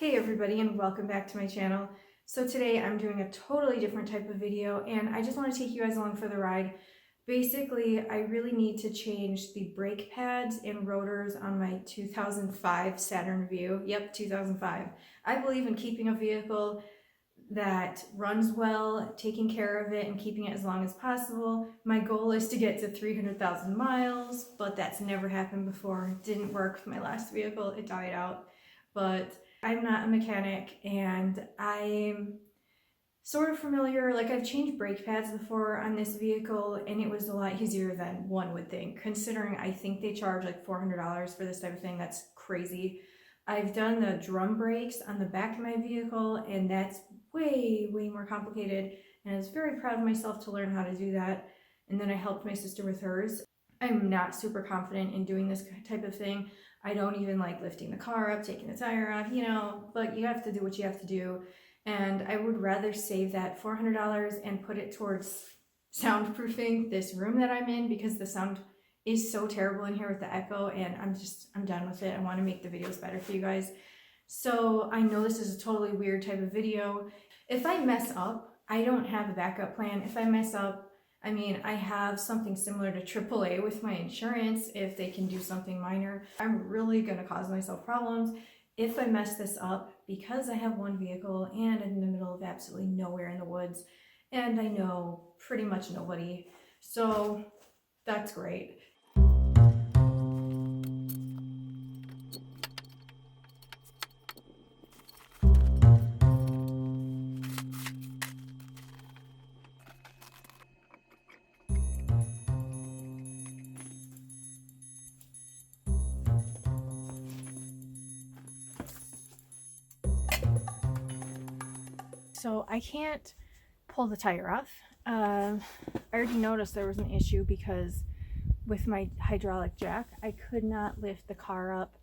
Hey everybody, and welcome back to my channel. So today I'm doing a totally different type of video, and I just want to take you guys along for the ride. Basically, I really need to change the brake pads and rotors on my 2005 Saturn Vue. Yep, 2005. I believe in keeping a vehicle that runs well, taking care of it, and keeping it as long as possible. My goal is to get to 300,000 miles, but that's never happened before. It didn't work with my last vehicle. It died out. But I'm not a mechanic, and I'm sort of familiar. Like, I've changed brake pads before on this vehicle, and it was a lot easier than one would think, considering I think they charge like $400 for this type of thing. That's crazy. I've done the drum brakes on the back of my vehicle, and that's way more complicated, and I was very proud of myself to learn how to do that. And then I helped my sister with hers. I'm not super confident in doing this type of thing. I don't even like lifting the car up, taking the tire off, but you have to do what you have to do. And I would rather save that $400 and put it towards soundproofing this room that I'm in, because the sound is so terrible in here with the echo, and I'm done with it. I want to make the videos better for you guys. So I know this is a totally weird type of video. If I mess up, I don't have a backup plan. If I mess up, I mean, I have something similar to AAA with my insurance if they can do something minor. I'm really going to cause myself problems if I mess this up, because I have one vehicle and I'm in the middle of absolutely nowhere in the woods, and I know pretty much nobody. So that's great. So I can't pull the tire off. I already noticed there was an issue because with my hydraulic jack, I could not lift the car up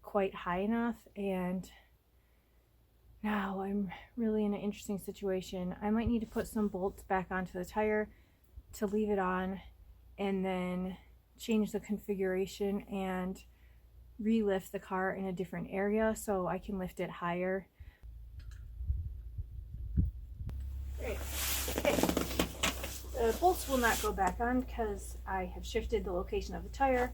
quite high enough, and now I'm really in an interesting situation. I might need to put some bolts back onto the tire to leave it on, and then change the configuration and re-lift the car in a different area so I can lift it higher. Great. Okay. The bolts will not go back on because I have shifted the location of the tire.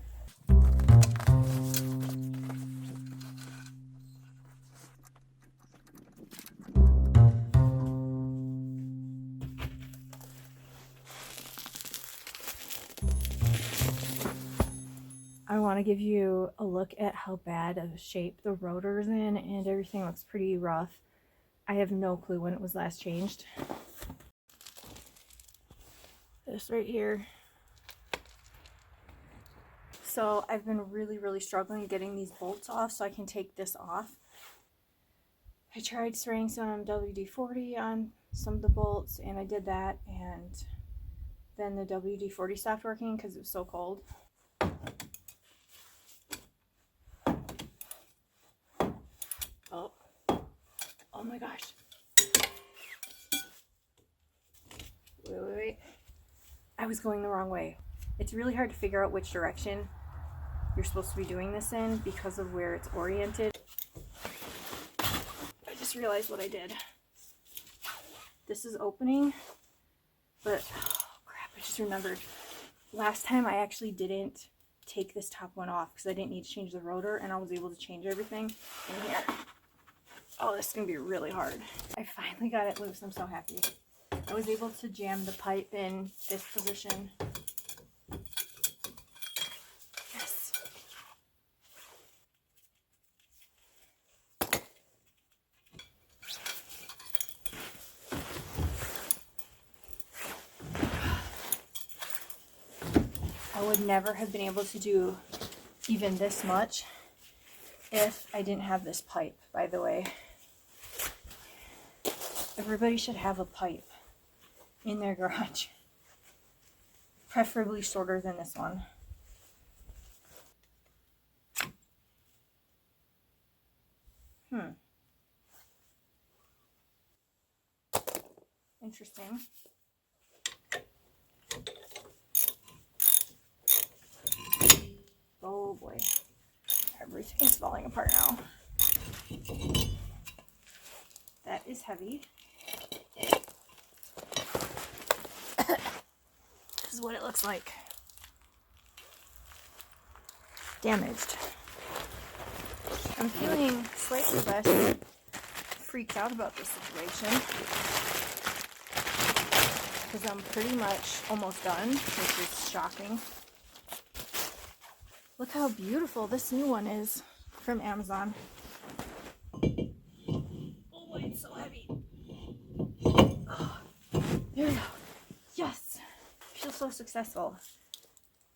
I want to give you a look at how bad of a shape the rotor's in, and everything looks pretty rough. I have no clue when it was last changed. This right here. So I've been really struggling getting these bolts off so I can take this off. I tried spraying some WD-40 on some of the bolts, and I did that, and then the WD-40 stopped working because it was so cold. Oh my gosh. Wait. I was going the wrong way. It's really hard to figure out which direction you're supposed to be doing this in because of where it's oriented. I just realized what I did. This is opening, but oh crap, I just remembered. Last time I actually didn't take this top one off because I didn't need to change the rotor, and I was able to change everything in here. Oh, this is going to be really hard. I finally got it loose. I'm so happy. I was able to jam the pipe in this position. Yes. I would never have been able to do even this much if I didn't have this pipe, by the way. Everybody should have a pipe in their garage, preferably shorter than this one. Interesting. Oh boy, everything's falling apart now. is heavy. This is what it looks like. Damaged. I'm feeling slightly less freaked out about this situation because I'm pretty much almost done, which is shocking. Look how beautiful this new one is from Amazon. Oh, it's so heavy. Oh, there we go. Yes! I feel so successful.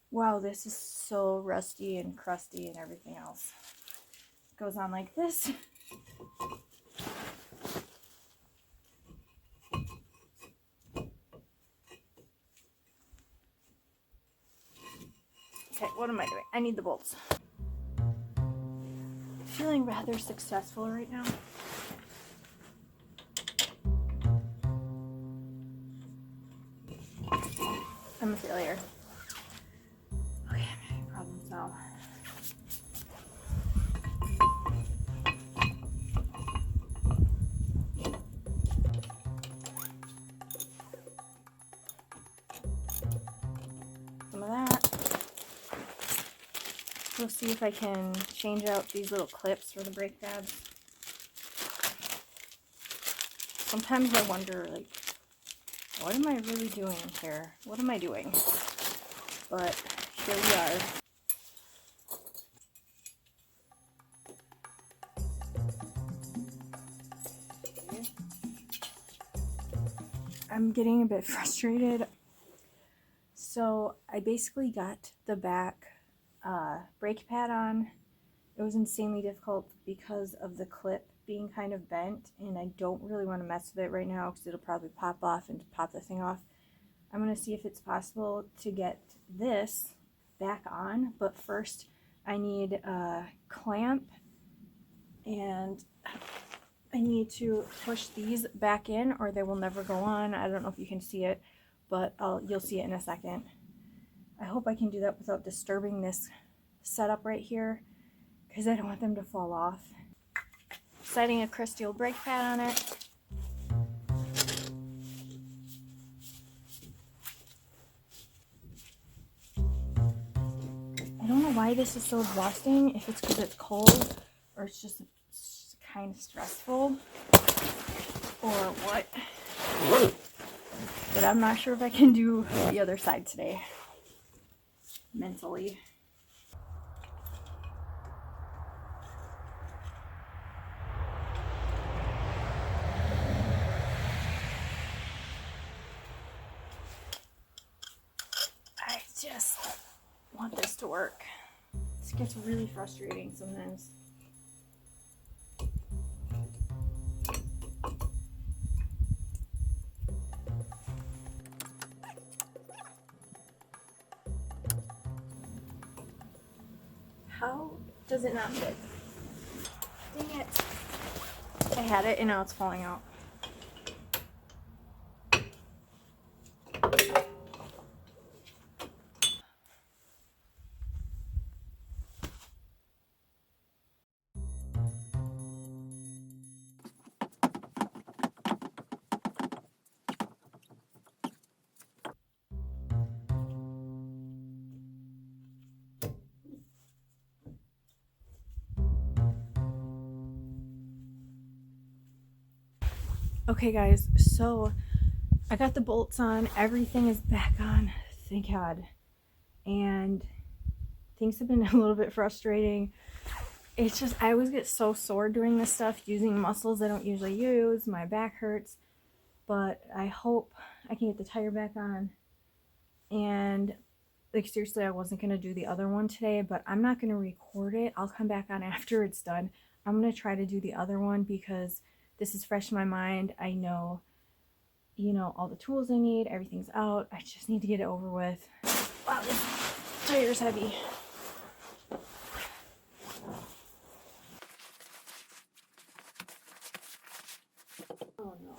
Wow, this is so rusty and crusty and everything else. It goes on like this. Okay, what am I doing? I need the bolts. Feeling rather successful right now. I'm a failure. Okay, I'm having problems now. Some of that. We'll see if I can change out these little clips for the brake pads. Sometimes I wonder, like, what am I really doing here? What am I doing? But here we are. I'm getting a bit frustrated. So I basically got the back brake pad on. It was insanely difficult because of the clip being kind of bent, and I don't really want to mess with it right now because it'll probably pop off and pop the thing off. I'm going to see if it's possible to get this back on, but first I need a clamp and I need to push these back in or they will never go on. I don't know if you can see it, but you'll see it in a second. I hope I can do that without disturbing this setup right here because I don't want them to fall off. Setting a crystal brake pad on it. I don't know why this is so exhausting, if it's because it's cold or it's just kind of stressful or what. But I'm not sure if I can do the other side today mentally. I just want this to work. This gets really frustrating sometimes. How does it not fit? Dang it. I had it and now it's falling out. Okay guys, so I got the bolts on, everything is back on, thank God. And things have been a little bit frustrating. It's just, I always get so sore doing this stuff, using muscles I don't usually use, my back hurts. But I hope I can get the tire back on. And like seriously, I wasn't going to do the other one today, but I'm not going to record it. I'll come back on after it's done. I'm going to try to do the other one because this is fresh in my mind. I know, you know, all the tools I need, everything's out. I just need to get it over with. Wow, this tire's heavy. Oh no.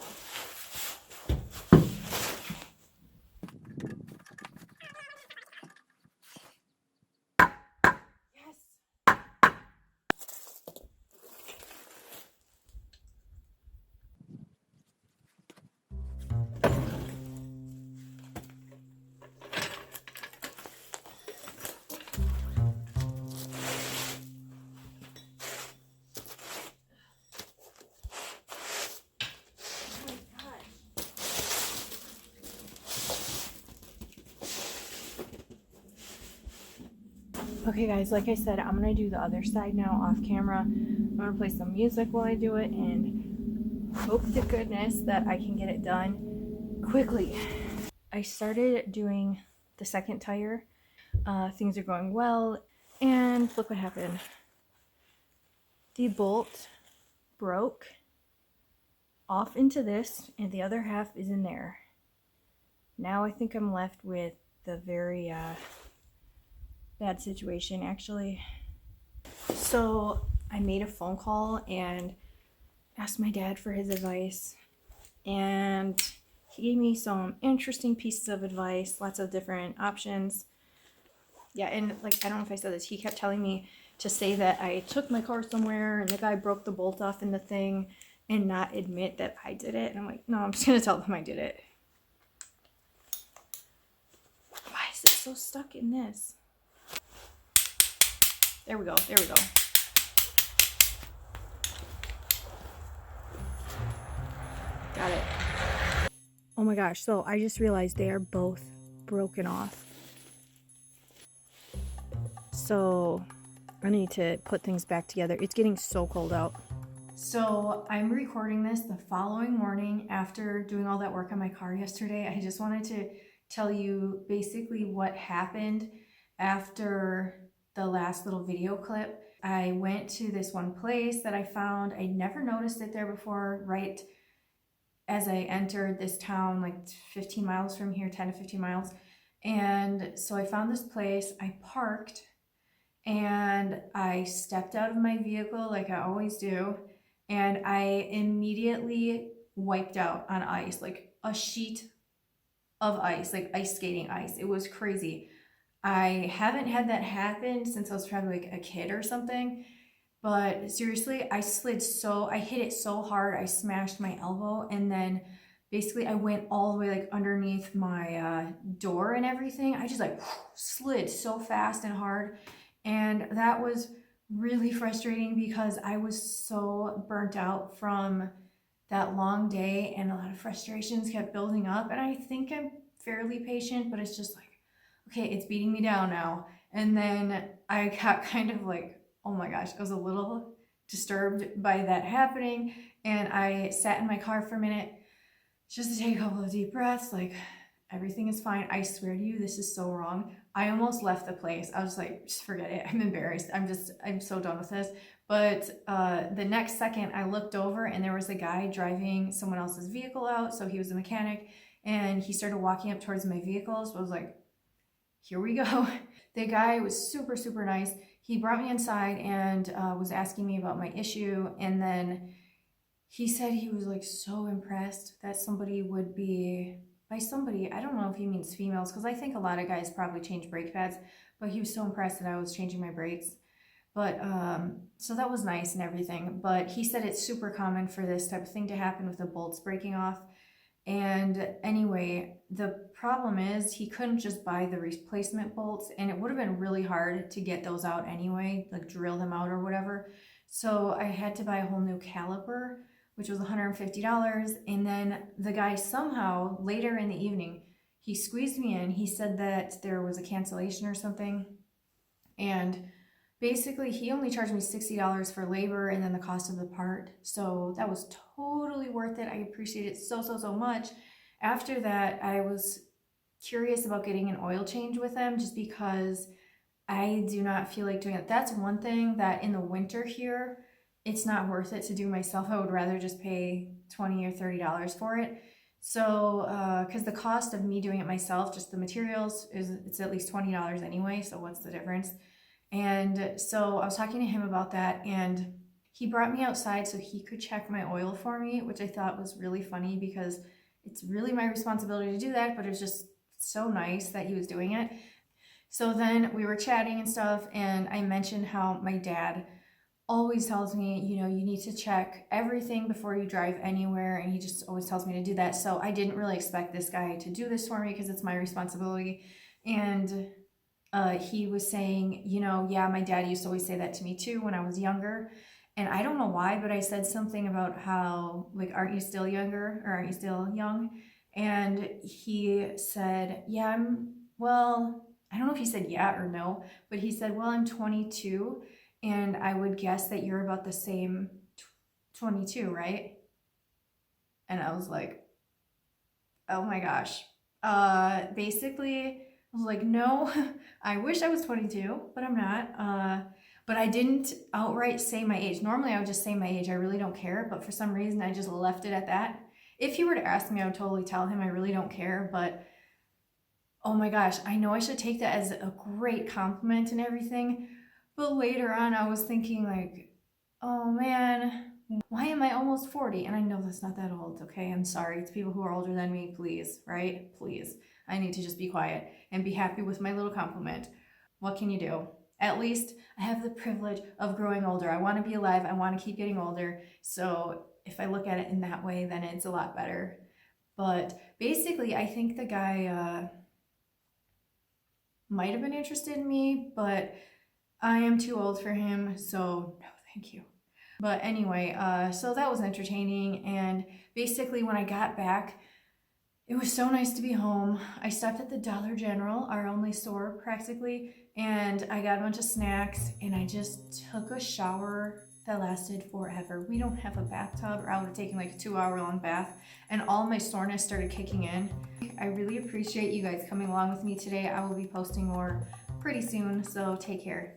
Okay guys, like I said, I'm gonna do the other side now off camera. I'm gonna play some music while I do it and hope to goodness that I can get it done quickly. I started doing the second tire. Things are going well, and look what happened. The bolt broke off into this, and the other half is in there. Now I think I'm left with the very bad situation, actually. So I made a phone call and asked my dad for his advice, and he gave me some interesting pieces of advice, lots of different options. Yeah, and like, I don't know if I said this, he kept telling me to say that I took my car somewhere and the guy broke the bolt off in the thing and not admit that I did it. And I'm like, no, I'm just gonna tell them I did it. Why is it so stuck in this? There we go, there we go. Got it. Oh my gosh, so I just realized they are both broken off. So I need to put things back together. It's getting so cold out. So I'm recording this the following morning after doing all that work on my car yesterday. I just wanted to tell you basically what happened after the last little video clip. I went to this one place that I found. I never noticed it there before, right as I entered this town, like 15 miles from here, 10 to 15 miles. And so I found this place, I parked, and I stepped out of my vehicle like I always do, and I immediately wiped out on ice, like a sheet of ice, like ice skating ice. It was crazy. I haven't had that happen since I was probably like a kid or something. But seriously, I hit it so hard, I smashed my elbow, and then basically I went all the way like underneath my door and everything. I just like slid so fast and hard, and that was really frustrating because I was so burnt out from that long day, and a lot of frustrations kept building up. And I think I'm fairly patient, but it's just like, okay, it's beating me down now. And then I got kind of like, oh my gosh, I was a little disturbed by that happening, and I sat in my car for a minute just to take a couple of deep breaths, like, everything is fine. I swear to you, this is so wrong. I almost left the place. I was like, just forget it. I'm embarrassed. I'm so done with this. But the next second I looked over and there was a guy driving someone else's vehicle out. So he was a mechanic, and he started walking up towards my vehicle. So I was like, here we go. The guy was super, super nice. He brought me inside and was asking me about my issue. And then he said he was like so impressed that somebody would be, by somebody, I don't know if he means females, because I think a lot of guys probably change brake pads, but he was so impressed that I was changing my brakes. But so that was nice and everything. But he said it's super common for this type of thing to happen with the bolts breaking off. And anyway, the problem is he couldn't just buy the replacement bolts, and it would have been really hard to get those out anyway, like drill them out or whatever. So I had to buy a whole new caliper, which was $150. And then the guy somehow later in the evening, he squeezed me in. He said that there was a cancellation or something. And basically he only charged me $60 for labor and then the cost of the part. So that was totally worth it. I appreciate it so, so, so much. After that, I was curious about getting an oil change with them just because I do not feel like doing it. That's one thing that in the winter here, it's not worth it to do myself. I would rather just pay $20 or $30 for it. So, because the cost of me doing it myself, just the materials, it's at least $20 anyway. So what's the difference? And so I was talking to him about that, and he brought me outside so he could check my oil for me, which I thought was really funny because it's really my responsibility to do that, but it was just so nice that he was doing it. So then we were chatting and stuff, and I mentioned how my dad always tells me, you know, you need to check everything before you drive anywhere, and he just always tells me to do that. So I didn't really expect this guy to do this for me because it's my responsibility. And he was saying, you know, yeah, my dad used to always say that to me too when I was younger. And I don't know why, but I said something about how, like, aren't you still younger, or aren't you still young? And he said, yeah, well, I don't know if he said yeah or no, but he said, well, I'm 22 and I would guess that you're about the same 22, right? And I was like, oh my gosh. Basically, I was like, no, I wish I was 22, but I'm not. But I didn't outright say my age. Normally I would just say my age. I really don't care, but for some reason I just left it at that. If he were to ask me, I would totally tell him I really don't care, but oh my gosh, I know I should take that as a great compliment and everything, but later on I was thinking like, oh man, why am I almost 40? And I know that's not that old, okay? I'm sorry to people who are older than me, please, right? Please. I need to just be quiet and be happy with my little compliment. What can you do? At least I have the privilege of growing older. I want to be alive. I want to keep getting older. So if I look at it in that way, then it's a lot better. But basically, I think the guy might have been interested in me, but I am too old for him, so no, thank you. But anyway, so that was entertaining, and basically when I got back, it was so nice to be home. I stopped at the Dollar General, our only store practically, and I got a bunch of snacks, and I just took a shower that lasted forever. We don't have a bathtub, or I would have taken like a 2-hour long bath, and all my soreness started kicking in. I really appreciate you guys coming along with me today. I will be posting more pretty soon, so take care.